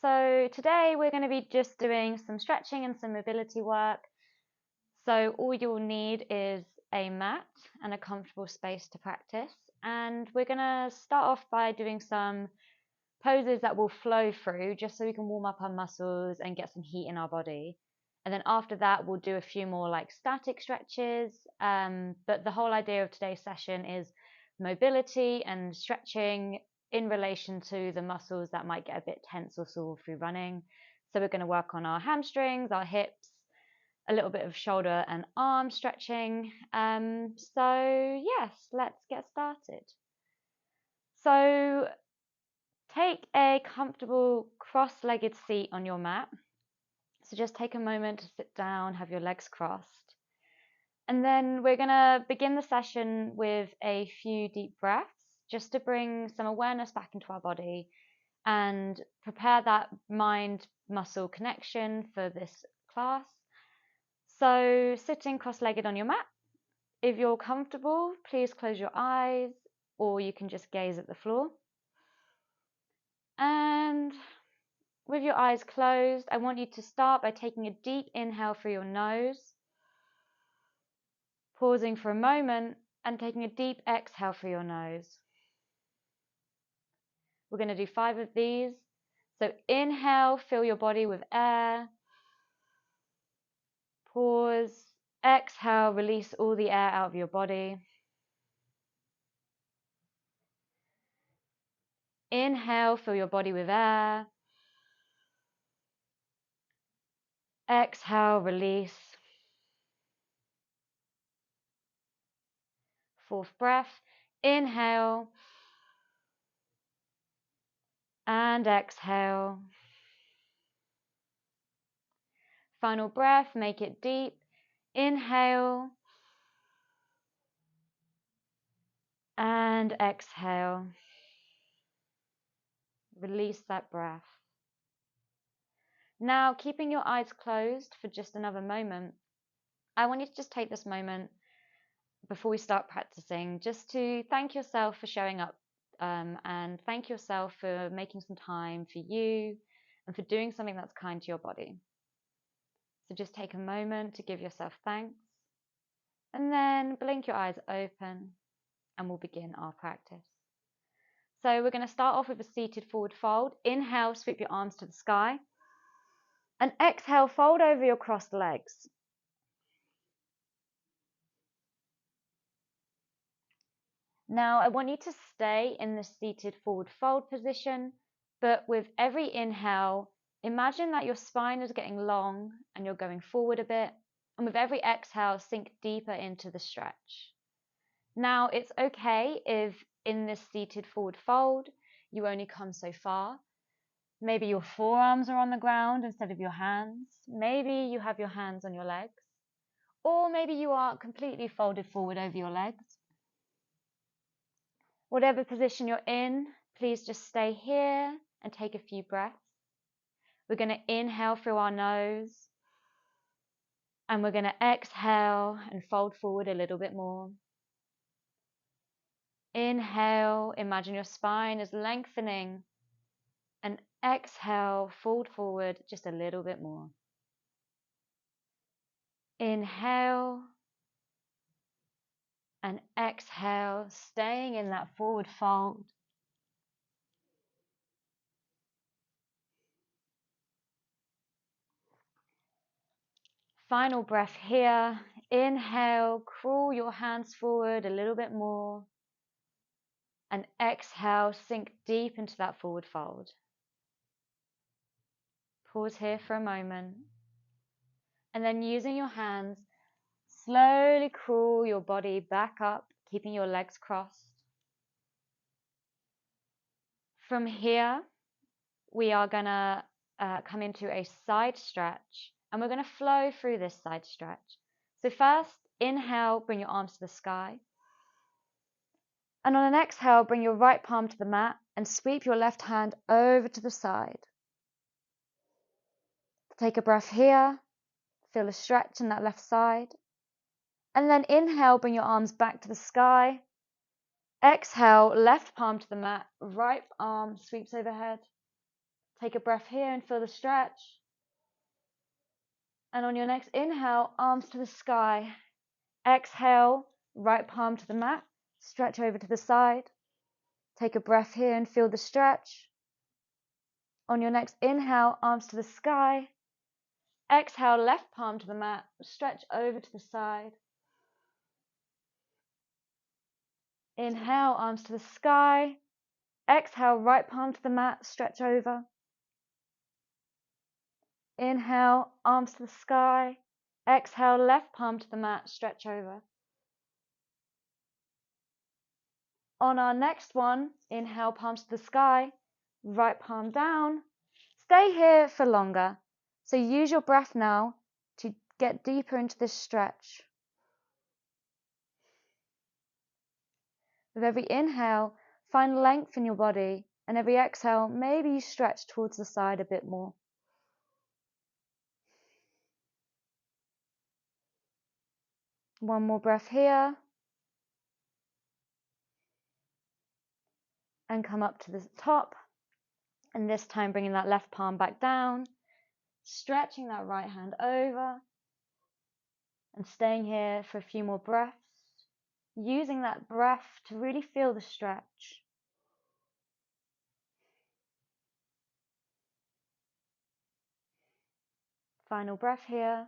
So today we're going to be just doing some stretching and some mobility work. So all you'll need is a mat and a comfortable space to practice. And we're going to start off by doing some poses that will flow through just so we can warm up our muscles and get some heat in our body. And then after that, we'll do a few more like static stretches. But the whole idea of today's session is mobility and stretching in relation to the muscles that might get a bit tense or sore through running. So we're going to work on our hamstrings, our hips, a little bit of shoulder and arm stretching. So yes, let's get started. So take a comfortable cross-legged seat on your mat. So just take a moment to sit down, have your legs crossed. And then we're going to begin the session with a few deep breaths, just to bring some awareness back into our body and prepare that mind-muscle connection for this class. So sitting cross-legged on your mat. If you're comfortable, please close your eyes, or you can just gaze at the floor. And with your eyes closed, I want you to start by taking a deep inhale through your nose, pausing for a moment and taking a deep exhale through your nose. We're going to do 5 of these. So inhale, fill your body with air. Pause, exhale, release all the air out of your body. Inhale, fill your body with air. Exhale, release. 4th breath. Inhale and exhale. Final breath, make it deep. Inhale and exhale. Release that breath. Now, keeping your eyes closed for just another moment, I want you to just take this moment before we start practicing, just to thank yourself for showing up and thank yourself for making some time for you and for doing something that's kind to your body. So just take a moment to give yourself thanks and then blink your eyes open and we'll begin our practice. So we're going to start off with a seated forward fold. Inhale, sweep your arms to the sky. And exhale, fold over your crossed legs. Now I want you to stay in the seated forward fold position, but with every inhale, imagine that your spine is getting long and you're going forward a bit. And with every exhale, sink deeper into the stretch. Now it's okay if in this seated forward fold, you only come so far. Maybe your forearms are on the ground instead of your hands. Maybe you have your hands on your legs. Or maybe you are completely folded forward over your legs. Whatever position you're in, please just stay here and take a few breaths. We're going to inhale through our nose. And we're going to exhale and fold forward a little bit more. Inhale, imagine your spine is lengthening. And exhale, fold forward just a little bit more. Inhale and exhale, staying in that forward fold. Final breath here. Inhale, crawl your hands forward a little bit more. And exhale, sink deep into that forward fold. Pause here for a moment. And then using your hands, slowly crawl your body back up, keeping your legs crossed. From here, we are going to come into a side stretch. And we're going to flow through this side stretch. So first, inhale, bring your arms to the sky. And on an exhale, bring your right palm to the mat and sweep your left hand over to the side. Take a breath here. Feel a stretch in that left side. And then inhale, bring your arms back to the sky. Exhale, left palm to the mat, right arm sweeps overhead. Take a breath here and feel the stretch. And on your next inhale, arms to the sky. Exhale, right palm to the mat. Stretch over to the side. Take a breath here and feel the stretch. On your next inhale, arms to the sky. Exhale, left palm to the mat. Stretch over to the side. Inhale, arms to the sky. Exhale, right palm to the mat. Stretch over. Inhale, arms to the sky. Exhale, left palm to the mat. Stretch over. On our next one, inhale, palms to the sky. Right palm down. Stay here for longer. So use your breath now to get deeper into this stretch. With every inhale, find length in your body, and every exhale, maybe you stretch towards the side a bit more. One more breath here. And come up to the top. And this time bringing that left palm back down, stretching that right hand over, and staying here for a few more breaths, using that breath to really feel the stretch. Final breath here.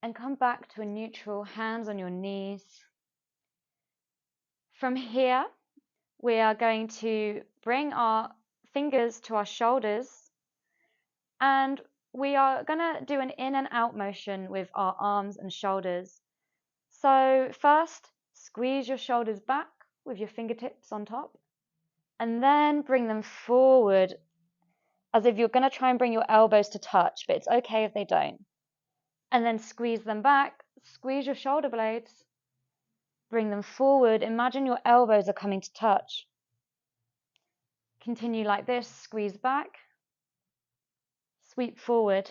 And come back to a neutral, hands on your knees. From here, we are going to bring our fingers to our shoulders, and we are going to do an in and out motion with our arms and shoulders. So first, squeeze your shoulders back with your fingertips on top, and then bring them forward as if you're going to try and bring your elbows to touch, but it's okay if they don't. And then squeeze them back, squeeze your shoulder blades, bring them forward. Imagine your elbows are coming to touch. Continue like this, squeeze back, sweep forward,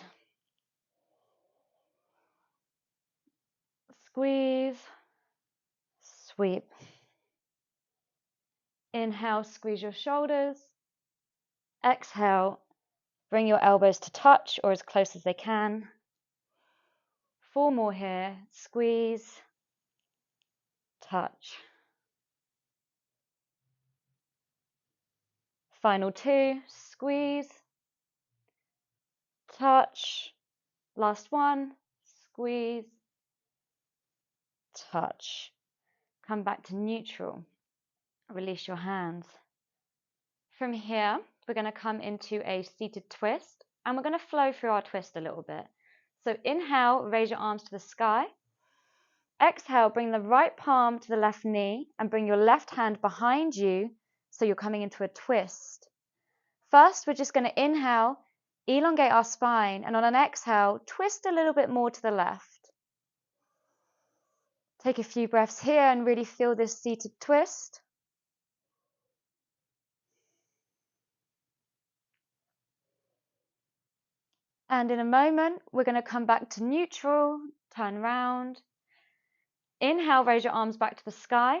squeeze, sweep. Inhale, squeeze your shoulders. Exhale, bring your elbows to touch or as close as they can. 4 more here, squeeze, touch. Final 2, squeeze, touch. Last one, squeeze, touch. Come back to neutral. Release your hands. From here, we're going to come into a seated twist, and we're going to flow through our twist a little bit. So inhale, raise your arms to the sky. Exhale, bring the right palm to the left knee and bring your left hand behind you so you're coming into a twist. First, we're just going to inhale, elongate our spine, and on an exhale, twist a little bit more to the left. Take a few breaths here and really feel this seated twist. And in a moment, we're going to come back to neutral, turn round. Inhale, raise your arms back to the sky.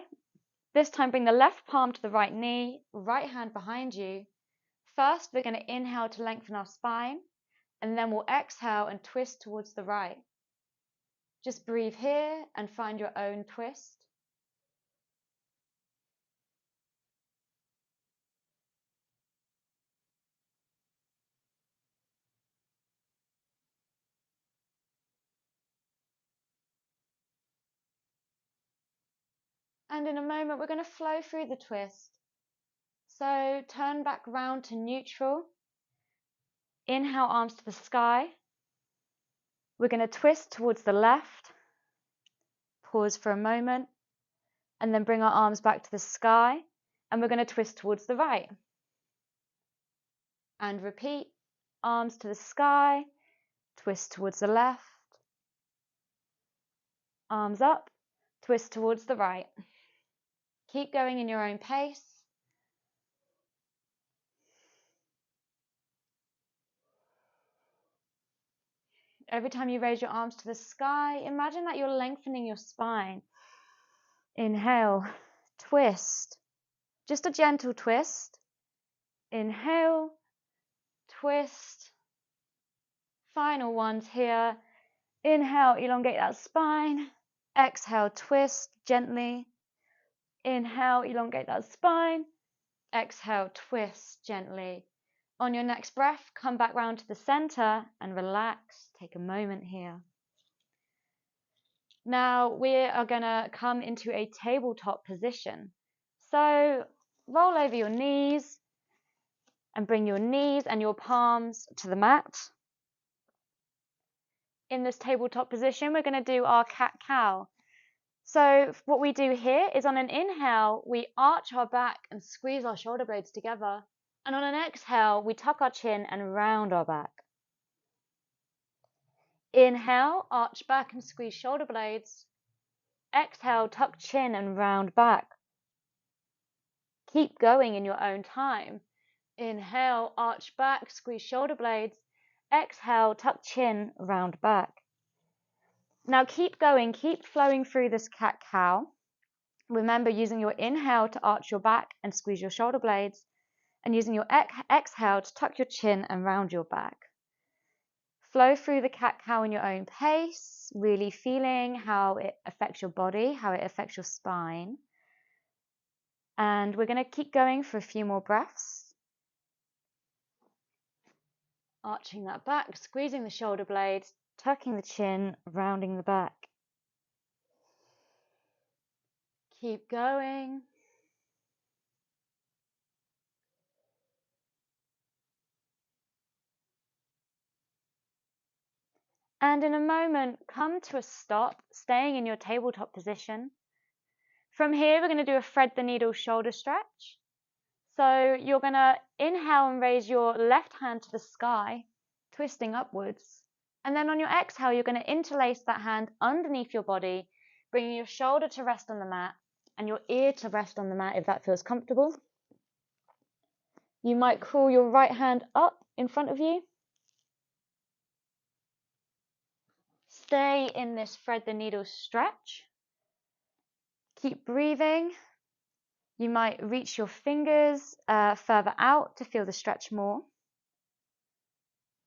This time, bring the left palm to the right knee, right hand behind you. First, we're going to inhale to lengthen our spine, and then we'll exhale and twist towards the right. Just breathe here and find your own twist. And in a moment, we're going to flow through the twist. So turn back round to neutral. Inhale, arms to the sky. We're going to twist towards the left. Pause for a moment. And then bring our arms back to the sky. And we're going to twist towards the right. And repeat. Arms to the sky. Twist towards the left. Arms up. Twist towards the right. Keep going in your own pace. Every time you raise your arms to the sky, imagine that you're lengthening your spine. Inhale, twist. Just a gentle twist. Inhale, twist. Final ones here. Inhale, elongate that spine. Exhale, twist gently. Inhale, elongate that spine. Exhale, twist gently. On your next breath, come back round to the center and relax. Take a moment here. Now we are going to come into a tabletop position. So roll over your knees and bring your knees and your palms to the mat. In this tabletop position, we're going to do our cat-cow. So what we do here is on an inhale, we arch our back and squeeze our shoulder blades together. And on an exhale, we tuck our chin and round our back. Inhale, arch back and squeeze shoulder blades. Exhale, tuck chin and round back. Keep going in your own time. Inhale, arch back, squeeze shoulder blades. Exhale, tuck chin, round back. Now keep going, keep flowing through this cat-cow. Remember using your inhale to arch your back and squeeze your shoulder blades, and using your exhale to tuck your chin and round your back. Flow through the cat-cow in your own pace, really feeling how it affects your body, how it affects your spine. And we're going to keep going for a few more breaths. Arching that back, squeezing the shoulder blades, tucking the chin, rounding the back. Keep going. And in a moment, come to a stop, staying in your tabletop position. From here, we're going to do a thread the needle shoulder stretch. So you're going to inhale and raise your left hand to the sky, twisting upwards. And then on your exhale, you're going to interlace that hand underneath your body, bringing your shoulder to rest on the mat and your ear to rest on the mat if that feels comfortable. You might crawl your right hand up in front of you. Stay in this thread the needle stretch. Keep breathing. You might reach your fingers further out to feel the stretch more.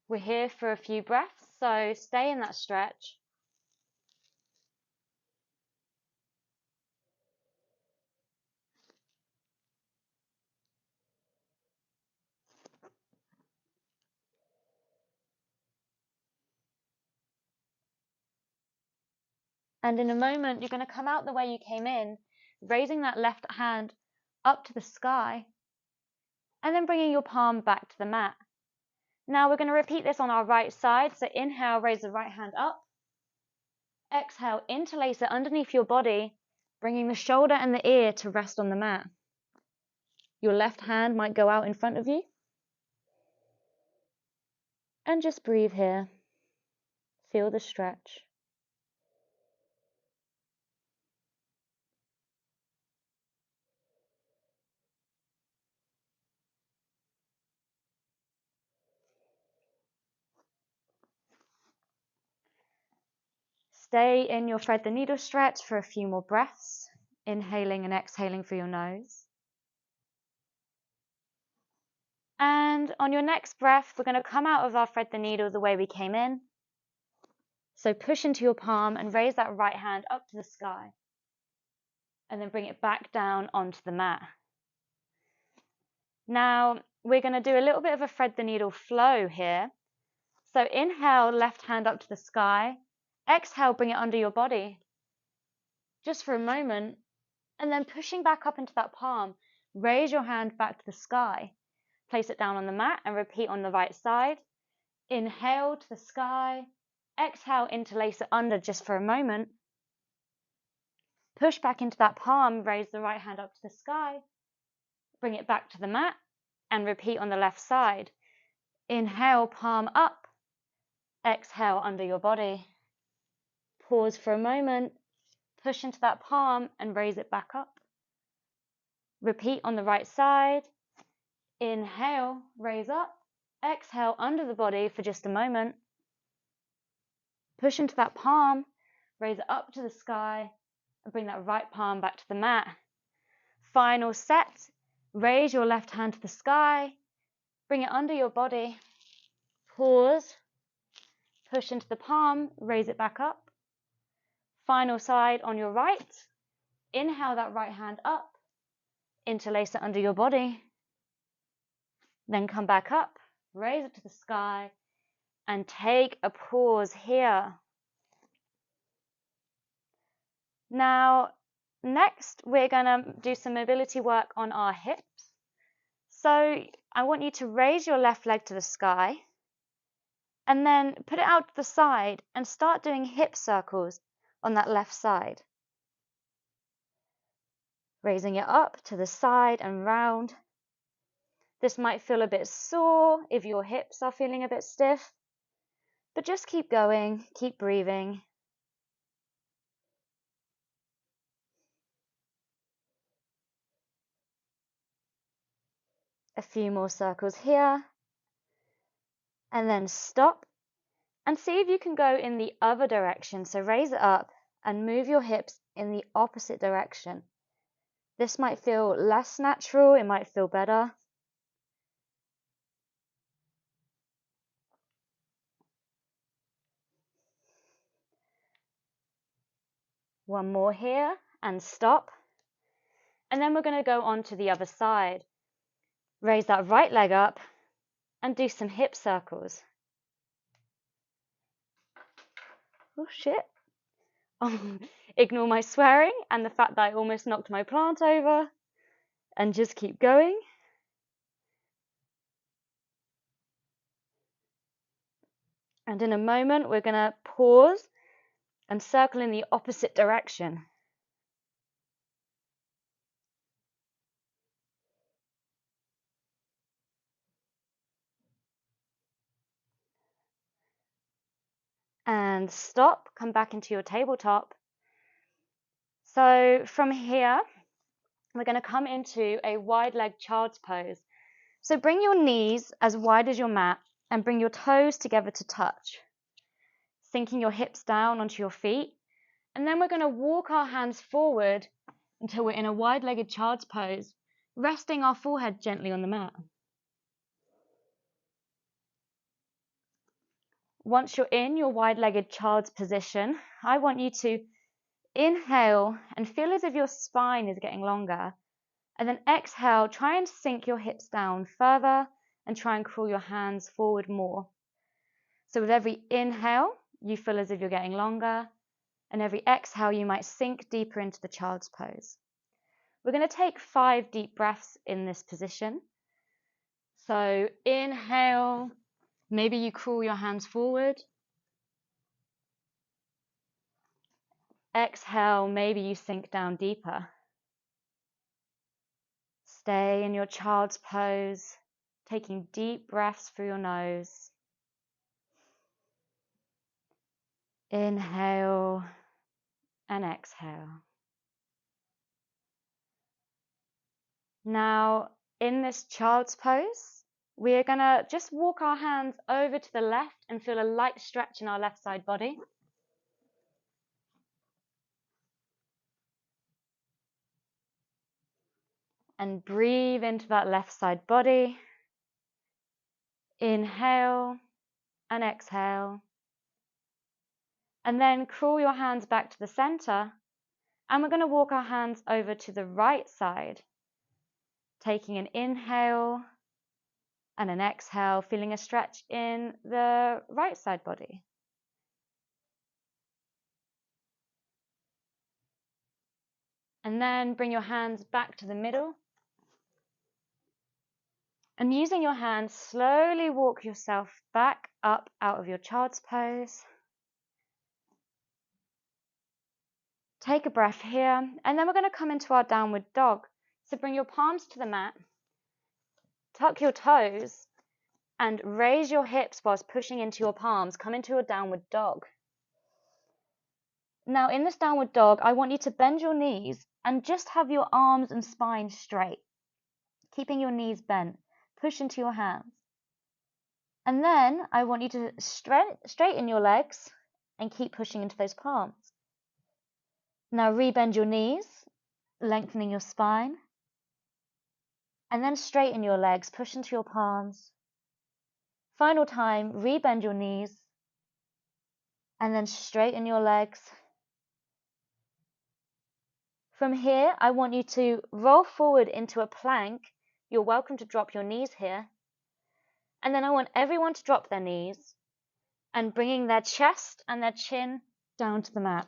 We're here for a few breaths, so stay in that stretch. And in a moment, you're going to come out the way you came in, raising that left hand up to the sky, and then bringing your palm back to the mat. Now we're going to repeat this on our right side. So inhale, raise the right hand up. Exhale, interlace it underneath your body, bringing the shoulder and the ear to rest on the mat. Your left hand might go out in front of you. And just breathe here. Feel the stretch. Stay in your thread the needle stretch for a few more breaths, inhaling and exhaling through your nose. And on your next breath, we're going to come out of our thread the needle the way we came in. So push into your palm and raise that right hand up to the sky. And then bring it back down onto the mat. Now, we're going to do a little bit of a thread the needle flow here. So inhale, left hand up to the sky. Exhale, bring it under your body. Just for a moment. And then pushing back up into that palm, raise your hand back to the sky. Place it down on the mat and repeat on the right side. Inhale to the sky. Exhale, interlace it under just for a moment. Push back into that palm, raise the right hand up to the sky. Bring it back to the mat and repeat on the left side. Inhale, palm up. Exhale, under your body. Pause for a moment. Push into that palm and raise it back up. Repeat on the right side. Inhale, raise up. Exhale, under the body for just a moment. Push into that palm, raise it up to the sky, and bring that right palm back to the mat. Final set. Raise your left hand to the sky. Bring it under your body. Pause, push into the palm, raise it back up. Final side on your right. Inhale that right hand up, interlace it under your body. Then come back up, raise it to the sky, and take a pause here. Now, next we're going to do some mobility work on our hips. So I want you to raise your left leg to the sky and then put it out to the side and start doing hip circles on that left side. Raising it up to the side and round. This might feel a bit sore if your hips are feeling a bit stiff, but just keep going, keep breathing. A few more circles here, and then stop and see if you can go in the other direction. So raise it up and move your hips in the opposite direction. This might feel less natural, it might feel better. One more here and stop. And then we're going to go on to the other side. Raise that right leg up and do some hip circles. Oh shit. Ignore my swearing and the fact that I almost knocked my plant over, and just keep going. And in a moment, we're going to pause and circle in the opposite direction. And stop, come back into your tabletop. So from here, we're going to come into a wide leg child's pose. So bring your knees as wide as your mat and bring your toes together to touch, sinking your hips down onto your feet. And then we're going to walk our hands forward until we're in a wide-legged child's pose, resting our forehead gently on the mat. Once you're in your wide-legged child's position, I want you to inhale and feel as if your spine is getting longer. And then exhale, try and sink your hips down further and try and crawl your hands forward more. So with every inhale, you feel as if you're getting longer, and every exhale, you might sink deeper into the child's pose. We're going to take 5 deep breaths in this position. So inhale, maybe you crawl your hands forward. Exhale, maybe you sink down deeper. Stay in your child's pose, taking deep breaths through your nose. Inhale and exhale. Now, in this child's pose, we're going to just walk our hands over to the left and feel a light stretch in our left side body. And breathe into that left side body. Inhale and exhale. And then crawl your hands back to the center. And we're going to walk our hands over to the right side, taking an inhale and an exhale, feeling a stretch in the right side body. And then bring your hands back to the middle. And using your hands, slowly walk yourself back up out of your child's pose. Take a breath here, and then we're going to come into our downward dog. So bring your palms to the mat, tuck your toes, and raise your hips whilst pushing into your palms. Come into a downward dog. Now in this downward dog, I want you to bend your knees and just have your arms and spine straight, keeping your knees bent. Push into your hands. And then I want you to straighten your legs and keep pushing into those palms. Now rebend your knees, lengthening your spine. And then straighten your legs, push into your palms. Final time, rebend your knees and then straighten your legs. From here, I want you to roll forward into a plank. You're welcome to drop your knees here. And then I want everyone to drop their knees and bringing their chest and their chin down to the mat.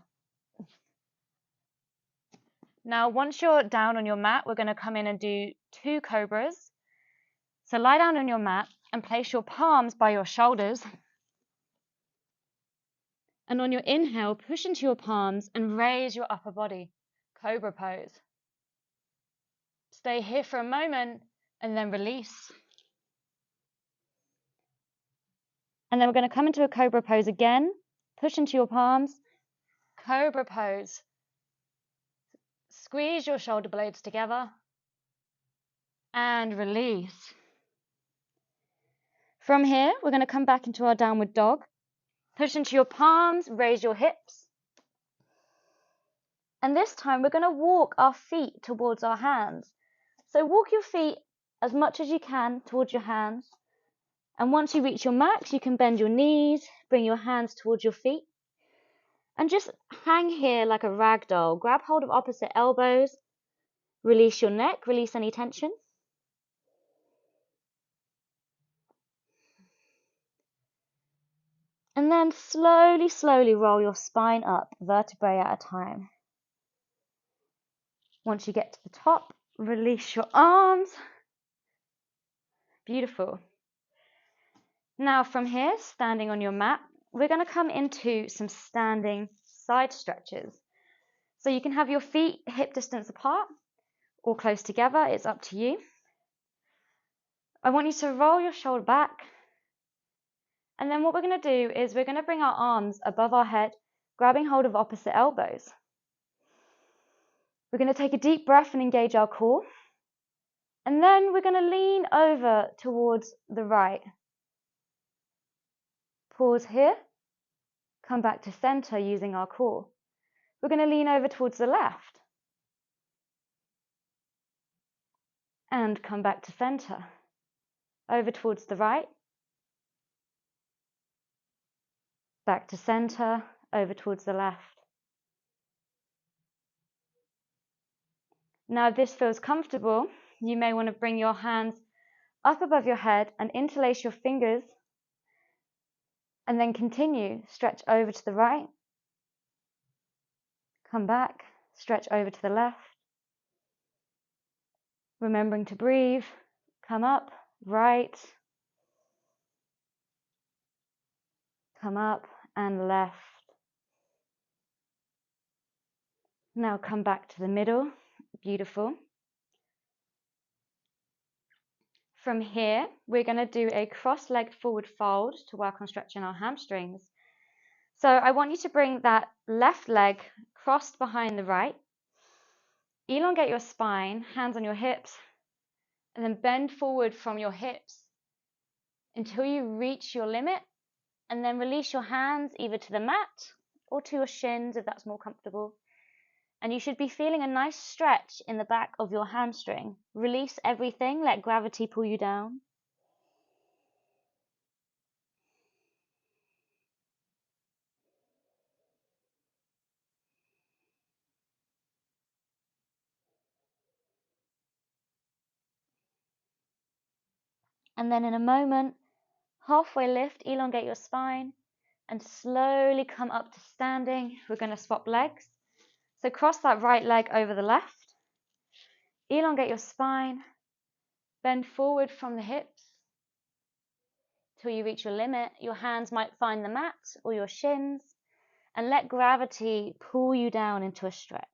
Now, once you're down on your mat, we're going to come in and do 2 cobras. So lie down on your mat and place your palms by your shoulders. And on your inhale, push into your palms and raise your upper body. Cobra pose. Stay here for a moment and then release. And then we're going to come into a cobra pose again. Push into your palms. Cobra pose. Squeeze your shoulder blades together and release. From here, we're going to come back into our downward dog. Push into your palms, raise your hips. And this time, we're going to walk our feet towards our hands. So walk your feet as much as you can towards your hands. And once you reach your max, you can bend your knees, bring your hands towards your feet. And just hang here like a rag doll. Grab hold of opposite elbows. Release your neck, release any tension. And then slowly, slowly roll your spine up, vertebrae at a time. Once you get to the top, release your arms. Beautiful. Now from here, standing on your mat, we're going to come into some standing side stretches. So you can have your feet hip distance apart or close together, it's up to you. I want you to roll your shoulder back. And then what we're going to do is we're going to bring our arms above our head, grabbing hold of opposite elbows. We're going to take a deep breath and engage our core. And then we're going to lean over towards the right. Pause here. Come back to center using our core. We're going to lean over towards the left. And come back to center. Over towards the right. Back to center, over towards the left. Now, if this feels comfortable, you may want to bring your hands up above your head and interlace your fingers. And then continue, stretch over to the right. Come back, stretch over to the left. Remembering to breathe, come up, right. Come up and left. Now come back to the middle. Beautiful. From here, we're going to do a cross-legged forward fold to work on stretching our hamstrings. So I want you to bring that left leg crossed behind the right. Elongate your spine, hands on your hips, and then bend forward from your hips until you reach your limit, and then release your hands either to the mat or to your shins if that's more comfortable. And you should be feeling a nice stretch in the back of your hamstring. Release everything, let gravity pull you down. And then in a moment, halfway lift, elongate your spine, and slowly come up to standing. We're going to swap legs. So cross that right leg over the left. Elongate your spine. Bend forward from the hips till you reach your limit. Your hands might find the mat or your shins. And let gravity pull you down into a stretch.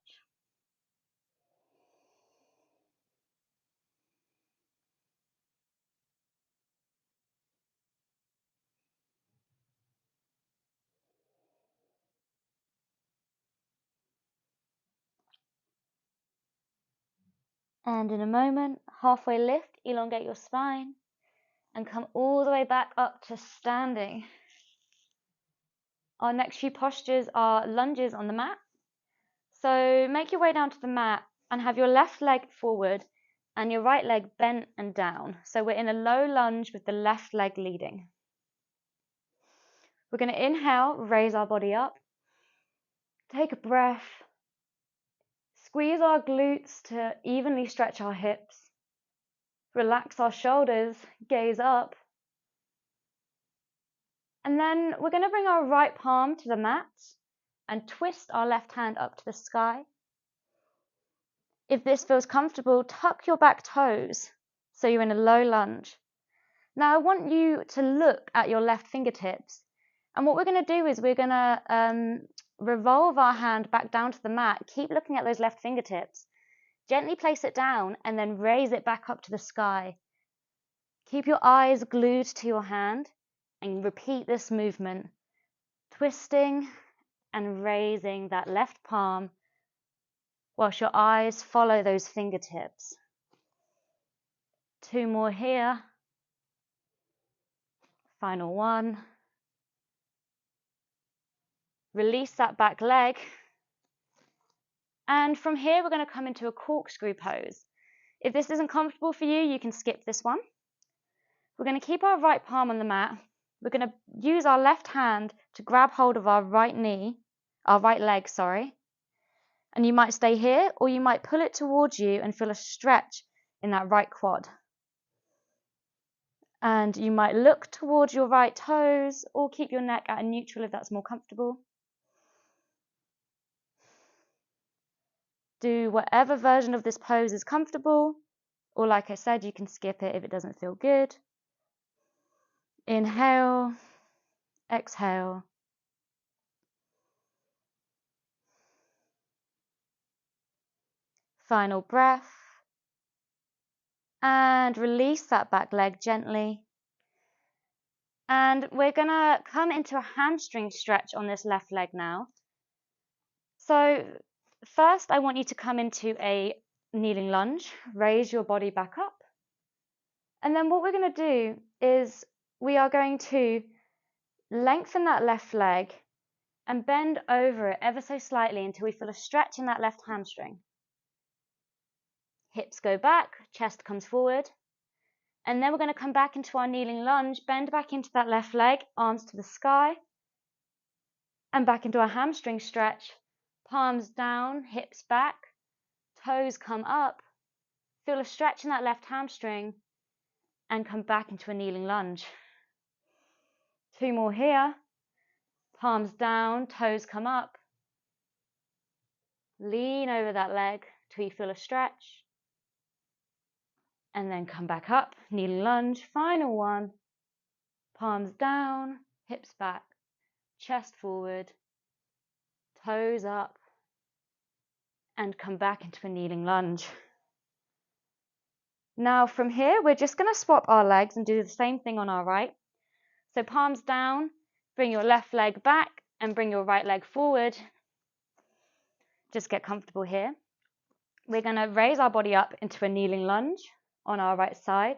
And in a moment, halfway lift, elongate your spine and come all the way back up to standing. Our next few postures are lunges on the mat. So make your way down to the mat and have your left leg forward and your right leg bent and down. So we're in a low lunge with the left leg leading. We're going to inhale, raise our body up. Take a breath. Squeeze our glutes to evenly stretch our hips. Relax our shoulders, gaze up. And then we're going to bring our right palm to the mat and twist our left hand up to the sky. If this feels comfortable, tuck your back toes so you're in a low lunge. Now I want you to look at your left fingertips. And what we're going to do is we're going to revolve our hand back down to the mat. Keep looking at those left fingertips. Gently place it down and then raise it back up to the sky. Keep your eyes glued to your hand and repeat this movement, twisting and raising that left palm whilst your eyes follow those fingertips. 2 more here. Final one. Release that back leg. And from here, we're going to come into a corkscrew pose. If this isn't comfortable for you, you can skip this one. We're going to keep our right palm on the mat. We're going to use our left hand to grab hold of our right leg, sorry. And you might stay here, or you might pull it towards you and feel a stretch in that right quad. And you might look towards your right toes, or keep your neck at a neutral if that's more comfortable. Do whatever version of this pose is comfortable, or like I said, you can skip it if it doesn't feel good. Inhale, exhale. Final breath. And release that back leg gently. And we're going to come into a hamstring stretch on this left leg now. So first, I want you to come into a kneeling lunge. Raise your body back up. And then what we're going to do is we are going to lengthen that left leg and bend over it ever so slightly until we feel a stretch in that left hamstring. Hips go back, chest comes forward. And then we're going to come back into our kneeling lunge, bend back into that left leg, arms to the sky, and back into a hamstring stretch. Palms down, hips back, toes come up, feel a stretch in that left hamstring, and come back into a kneeling lunge. 2 more here. Palms down, toes come up. Lean over that leg till you feel a stretch. And then come back up, kneeling lunge. Final one. Palms down, hips back, chest forward, toes up, and come back into a kneeling lunge. Now from here, we're just going to swap our legs and do the same thing on our right. So palms down, bring your left leg back and bring your right leg forward. Just get comfortable here. We're going to raise our body up into a kneeling lunge on our right side.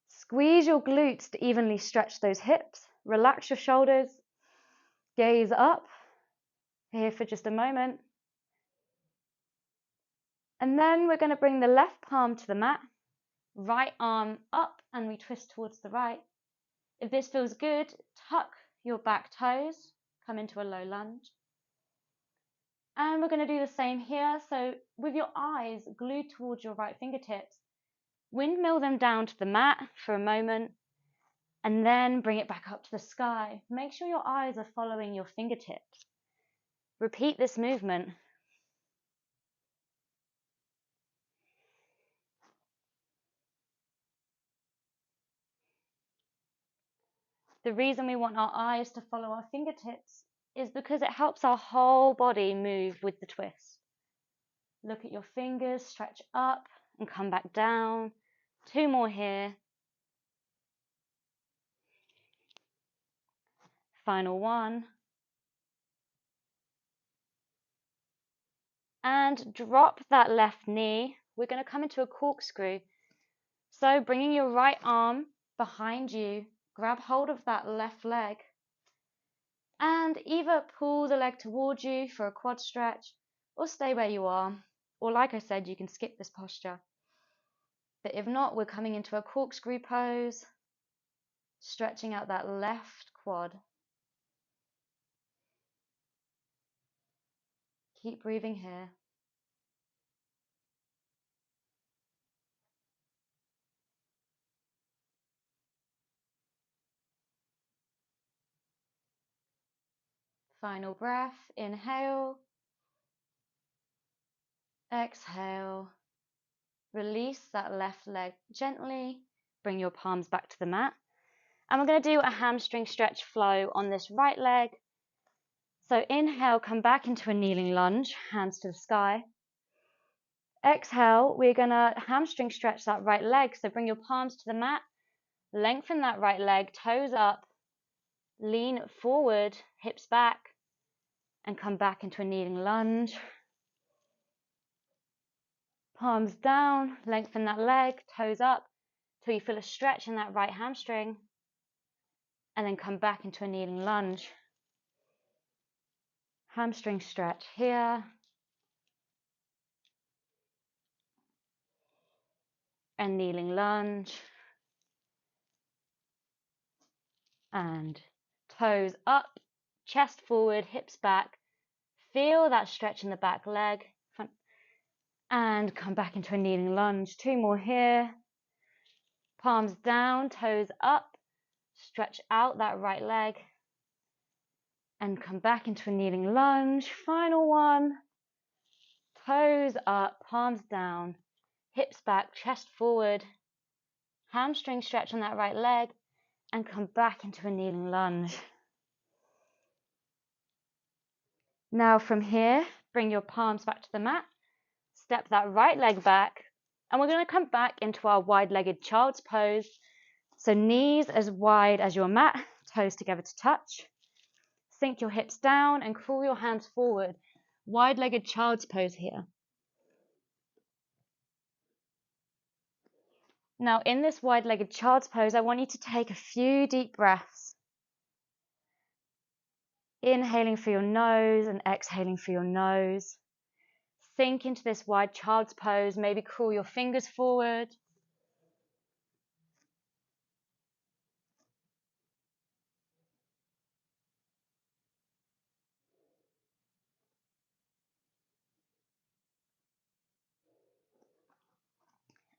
Squeeze your glutes to evenly stretch those hips. Relax your shoulders. Gaze up. Here for just a moment. And then we're going to bring the left palm to the mat. Right arm up and we twist towards the right. If this feels good, tuck your back toes. Come into a low lunge. And we're going to do the same here. So with your eyes glued towards your right fingertips, windmill them down to the mat for a moment and then bring it back up to the sky. Make sure your eyes are following your fingertips. Repeat this movement. The reason we want our eyes to follow our fingertips is because it helps our whole body move with the twist. Look at your fingers, stretch up and come back down. 2 more here. Final one. And drop that left knee. We're going to come into a corkscrew. So bringing your right arm behind you, grab hold of that left leg and either pull the leg towards you for a quad stretch or stay where you are. Or like I said, you can skip this posture. But if not, we're coming into a corkscrew pose, stretching out that left quad. Keep breathing here. Final breath, inhale, exhale, release that left leg gently, bring your palms back to the mat. And we're going to do a hamstring stretch flow on this right leg. So inhale, come back into a kneeling lunge, hands to the sky. Exhale, we're going to hamstring stretch that right leg. So bring your palms to the mat, lengthen that right leg, toes up, lean forward, hips back, and come back into a kneeling lunge. Palms down, lengthen that leg, toes up, till you feel a stretch in that right hamstring, and then come back into a kneeling lunge. Hamstring stretch here, and kneeling lunge, and toes up, chest forward, hips back. Feel that stretch in the back leg, and come back into a kneeling lunge. 2 more here. Palms down, toes up, stretch out that right leg, and come back into a kneeling lunge. Final one. Toes up, palms down, hips back, chest forward, hamstring stretch on that right leg, and come back into a kneeling lunge. Now from here, bring your palms back to the mat, step that right leg back, and we're going to come back into our wide-legged child's pose. So knees as wide as your mat, toes together to touch. Sink your hips down and crawl your hands forward. Wide-legged child's pose here. Now in this wide-legged child's pose, I want you to take a few deep breaths. Inhaling through your nose and exhaling through your nose. Sink into this wide child's pose. Maybe crawl your fingers forward.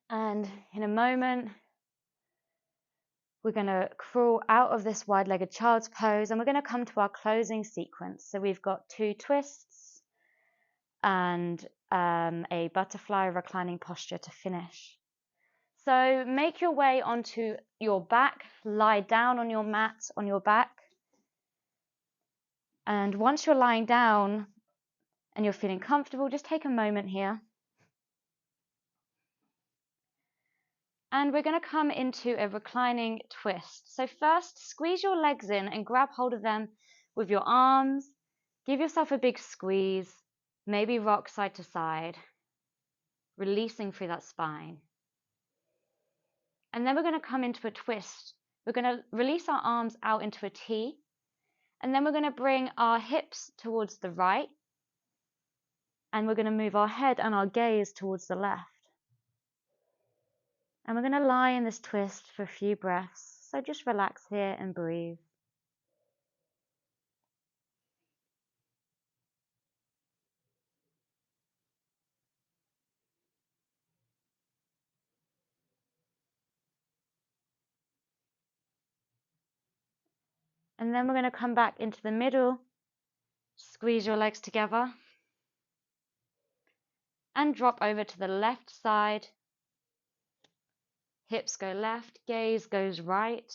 And in a moment, we're going to crawl out of this wide-legged child's pose and we're going to come to our closing sequence. So we've got 2 twists and a butterfly reclining posture to finish. So make your way onto your back, lie down on your mat on your back. And once you're lying down and you're feeling comfortable, just take a moment here. And we're going to come into a reclining twist. So first, squeeze your legs in and grab hold of them with your arms. Give yourself a big squeeze, maybe rock side to side, releasing through that spine. And then we're going to come into a twist. We're going to release our arms out into a T. And then we're going to bring our hips towards the right. And we're going to move our head and our gaze towards the left. And we're going to lie in this twist for a few breaths. So just relax here and breathe. And then we're going to come back into the middle. Squeeze your legs together. And drop over to the left side. Hips go left, gaze goes right.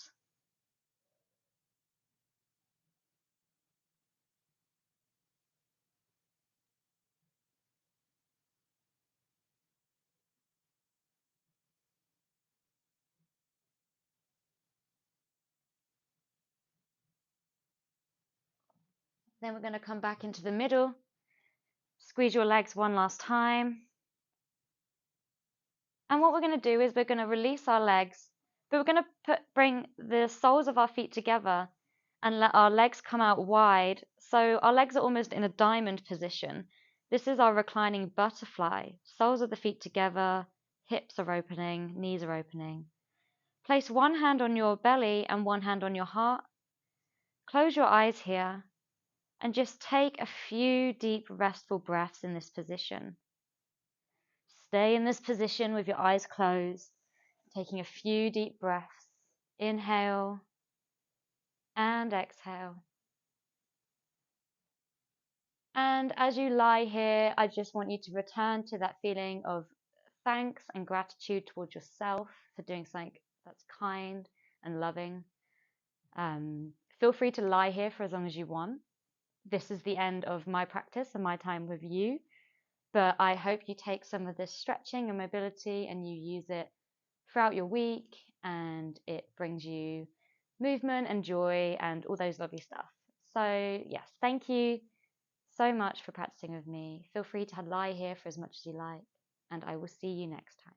Then we're going to come back into the middle. Squeeze your legs one last time. And what we're going to do is we're going to release our legs, but we're going to bring the soles of our feet together and let our legs come out wide. So our legs are almost in a diamond position. This is our reclining butterfly. Soles of the feet together, hips are opening, knees are opening. Place one hand on your belly and one hand on your heart. Close your eyes here And just take a few deep, restful breaths in this position. Stay in this position with your eyes closed, taking a few deep breaths. Inhale and exhale. And as you lie here, I just want you to return to that feeling of thanks and gratitude towards yourself for doing something that's kind and loving. Feel free to lie here for as long as you want. This is the end of my practice and my time with you, but I hope you take some of this stretching and mobility and you use it throughout your week, and it brings you movement and joy and all those lovely stuff. So yes, thank you so much for practicing with me. Feel free to lie here for as much as you like, and I will see you next time.